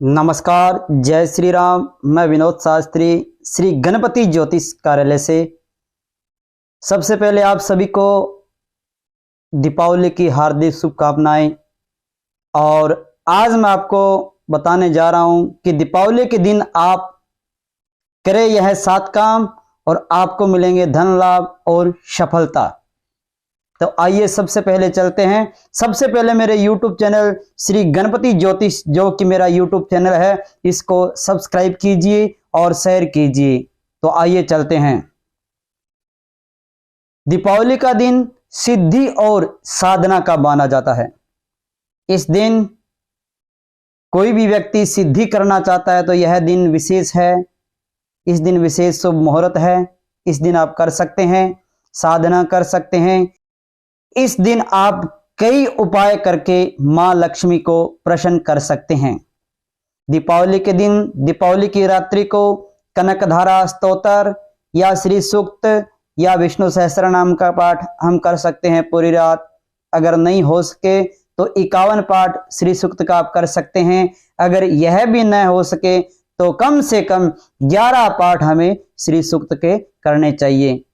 नमस्कार, जय श्री राम। मैं विनोद शास्त्री श्री गणपति ज्योतिष कार्यालय से। सबसे पहले आप सभी को दीपावली की हार्दिक शुभकामनाएं। और आज मैं आपको बताने जा रहा हूं कि दीपावली के दिन आप करें यह 7 काम और आपको मिलेंगे धन लाभ और सफलता। तो आइए सबसे पहले चलते हैं। सबसे पहले मेरे YouTube चैनल श्री गणपति ज्योतिष, जो कि मेरा YouTube चैनल है, इसको सब्सक्राइब कीजिए और शेयर कीजिए। तो आइए चलते हैं। दीपावली का दिन सिद्धि और साधना का माना जाता है। इस दिन कोई भी व्यक्ति सिद्धि करना चाहता है तो यह दिन विशेष है। इस दिन विशेष शुभ मुहूर्त है। इस दिन आप कर सकते हैं, साधना कर सकते हैं। इस दिन आप कई उपाय करके मां लक्ष्मी को प्रसन्न कर सकते हैं। दीपावली के दिन, दीपावली की रात्रि को कनकधारा स्तोत्र या श्री सूक्त या विष्णु सहस्त्रनाम का पाठ हम कर सकते हैं पूरी रात। अगर नहीं हो सके तो 51 पाठ श्री सूक्त का आप कर सकते हैं। अगर यह भी न हो सके तो कम से कम 11 पाठ हमें श्री सूक्त के करने चाहिए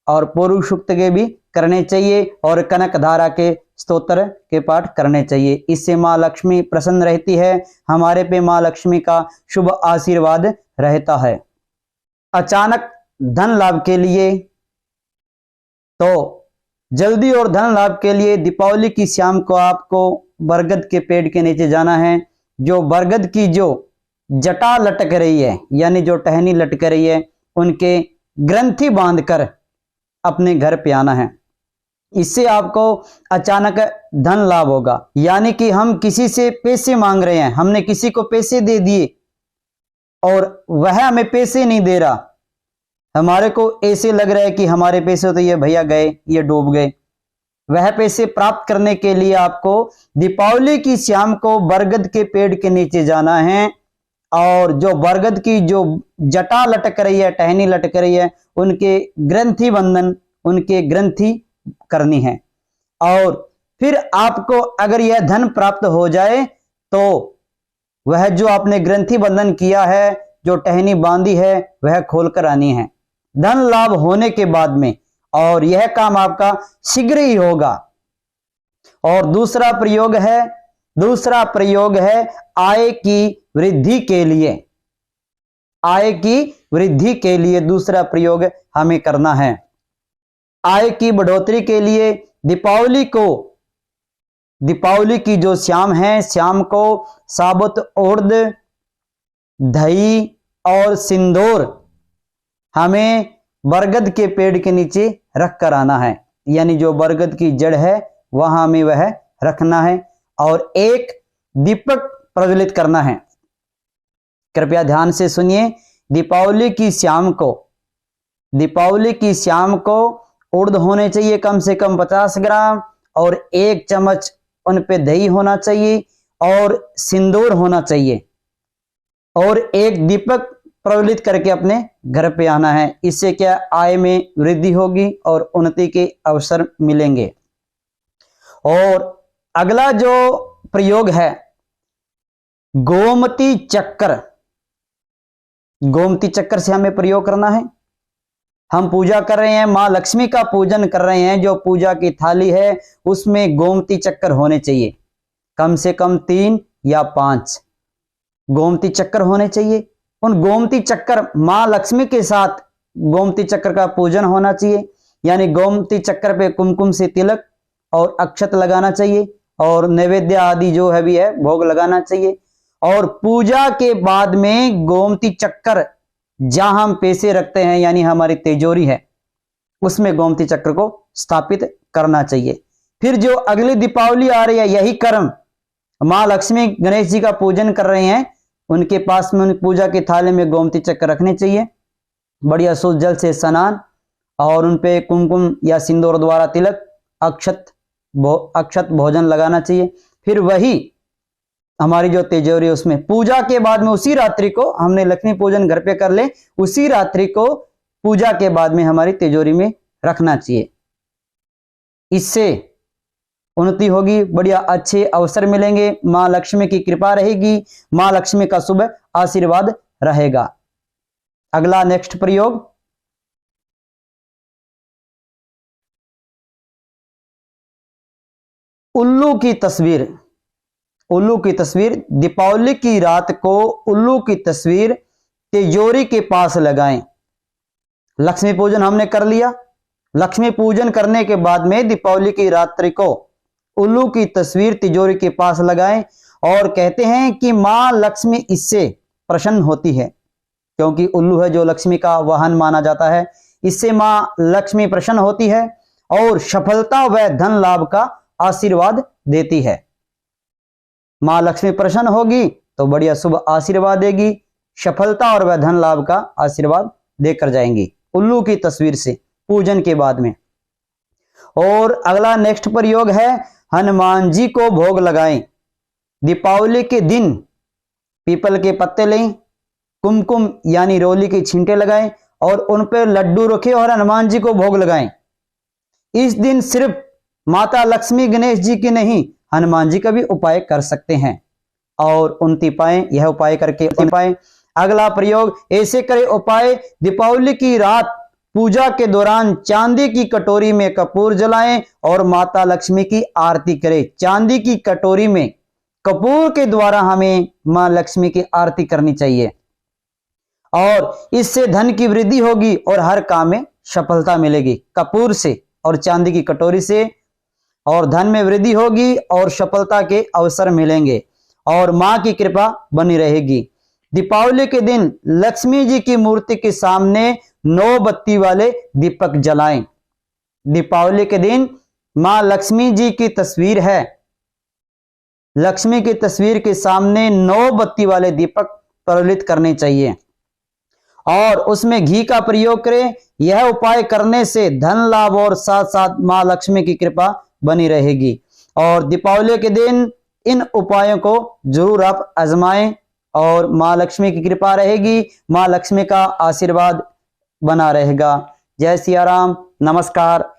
और पूर्व सूक्त के भी करने चाहिए और कनकधारा के स्तोत्र के पाठ करने चाहिए। इससे मां लक्ष्मी प्रसन्न रहती है, हमारे पे मां लक्ष्मी का शुभ आशीर्वाद रहता है। अचानक धन लाभ के लिए, तो जल्दी और धन लाभ के लिए दीपावली की शाम को आपको बरगद के पेड़ के नीचे जाना है। जो बरगद की जो जटा लटक रही है, यानी जो टहनी लटक रही है, उनके ग्रंथि बांधकर अपने घर पे आना है। इससे आपको अचानक धन लाभ होगा। यानी कि हम किसी से पैसे मांग रहे हैं, हमने किसी को पैसे दे दिए और वह हमें पैसे नहीं दे रहा, हमारे को ऐसे लग रहा है कि हमारे पैसे तो ये भैया गए, ये डूब गए। वह पैसे प्राप्त करने के लिए आपको दीपावली की शाम को बरगद के पेड़ के नीचे जाना है और जो बरगद की जो जटा लटक रही है, टहनी लटक रही है, उनके ग्रंथि बंधन, उनके ग्रंथि करनी है। और फिर आपको अगर यह धन प्राप्त हो जाए तो वह जो आपने ग्रंथि बंधन किया है, जो टहनी बांधी है, वह खोलकर आनी है धन लाभ होने के बाद में। और यह काम आपका शीघ्र ही होगा। और दूसरा प्रयोग है आय की वृद्धि के लिए। आय की वृद्धि के लिए दूसरा प्रयोग हमें करना है। आय की बढ़ोतरी के लिए दीपावली की जो शाम है, शाम को साबुत उड़द, दही और सिंदूर हमें बरगद के पेड़ के नीचे रख कर आना है। यानी जो बरगद की जड़ है वहां हमें वह रखना है और एक दीपक प्रज्वलित करना है। कृपया ध्यान से सुनिए। दीपावली की शाम को उड़द होने चाहिए कम से कम 50 ग्राम और 1 चम्मच उन पे दही होना चाहिए और सिंदूर होना चाहिए और एक दीपक प्रज्वलित करके अपने घर पे आना है। इससे क्या आय में वृद्धि होगी और उन्नति के अवसर मिलेंगे। और अगला जो प्रयोग है गोमती चक्र। गोमती चक्र से हमें प्रयोग करना है। हम पूजा कर रहे हैं, मां लक्ष्मी का पूजन कर रहे हैं, जो पूजा की थाली है उसमें गोमती चक्र होने चाहिए। कम से कम 3 या 5 गोमती चक्र होने चाहिए। उन गोमती चक्र, मां लक्ष्मी के साथ गोमती चक्र का पूजन होना चाहिए। यानी गोमती चक्र पे कुमकुम से तिलक और अक्षत लगाना चाहिए और नैवेद्य आदि जो है भी है भोग लगाना चाहिए। और पूजा के बाद में गोमती चक्र जहां हम पैसे रखते हैं, यानी हमारी तिजोरी है, उसमें गोमती चक्र को स्थापित करना चाहिए। फिर जो अगली दीपावली आ रही है, यही कर्म मां लक्ष्मी गणेश जी का पूजन कर रहे हैं, उनके पास में पूजा की थाली में गोमती चक्र रखने चाहिए। बढ़िया शुद्ध जल से स्नान और उनपे कुमकुम या सिंदूर द्वारा तिलक, अक्षत भोजन लगाना चाहिए। फिर वही हमारी जो तिजोरी है उसमें पूजा के बाद में उसी रात्रि को, हमने लक्ष्मी पूजन घर पे कर ले, उसी रात्रि को पूजा के बाद में हमारी तिजोरी में रखना चाहिए। इससे उन्नति होगी, बढ़िया अच्छे अवसर मिलेंगे, माँ लक्ष्मी की कृपा रहेगी, माँ लक्ष्मी का शुभ आशीर्वाद रहेगा। अगला नेक्स्ट प्रयोग, उल्लू की तस्वीर। उल्लू की तस्वीर, दीपावली की रात को उल्लू की तस्वीर तिजोरी के पास लगाएं। लक्ष्मी पूजन हमने कर लिया, लक्ष्मी पूजन करने के बाद में दीपावली की रात्रि को उल्लू की तस्वीर तिजोरी के पास लगाएं और कहते हैं कि मां लक्ष्मी इससे प्रसन्न होती है, क्योंकि उल्लू है जो लक्ष्मी का वाहन माना जाता है, इससे मां लक्ष्मी प्रसन्न होती है और सफलता व धन लाभ का आशीर्वाद देती है। मां लक्ष्मी प्रसन्न होगी तो बढ़िया शुभ आशीर्वाद देगी, सफलता और वह धन लाभ का आशीर्वाद देकर जाएंगी उल्लू की तस्वीर से पूजन के बाद में। और अगला नेक्स्ट प्रयोग है, हनुमान जी को भोग लगाएं। दीपावली के दिन पीपल के पत्ते लें, कुमकुम यानी रोली के छींटे लगाएं और उन पर लड्डू रखें और हनुमान जी को भोग लगाएं। इस दिन सिर्फ माता लक्ष्मी गणेश जी की नहीं, हनुमान जी का भी उपाय कर सकते हैं और उन्नति पाएं, यह उपाय करके पाएं। अगला प्रयोग, ऐसे करें उपाय, दीपावली की रात पूजा के दौरान चांदी की कटोरी में कपूर जलाएं और माता लक्ष्मी की आरती करें। चांदी की कटोरी में कपूर के द्वारा हमें मां लक्ष्मी की आरती करनी चाहिए और इससे धन की वृद्धि होगी और हर काम में सफलता मिलेगी कपूर से और चांदी की कटोरी से, और धन में वृद्धि होगी और सफलता के अवसर मिलेंगे और मां की कृपा बनी रहेगी। दीपावली के दिन लक्ष्मी जी की मूर्ति के सामने 9 बत्ती वाले दीपक जलाएं। दीपावली के दिन मां लक्ष्मी जी की तस्वीर है, लक्ष्मी की तस्वीर के सामने 9 बत्ती वाले दीपक प्रज्वलित करने चाहिए और उसमें घी का प्रयोग करें। यह उपाय करने से धन लाभ और साथ साथ मां लक्ष्मी की कृपा बनी रहेगी और दीपावली के दिन इन उपायों को जरूर आप आजमाएं और मां लक्ष्मी की कृपा रहेगी, मां लक्ष्मी का आशीर्वाद बना रहेगा। जय सिया राम, नमस्कार।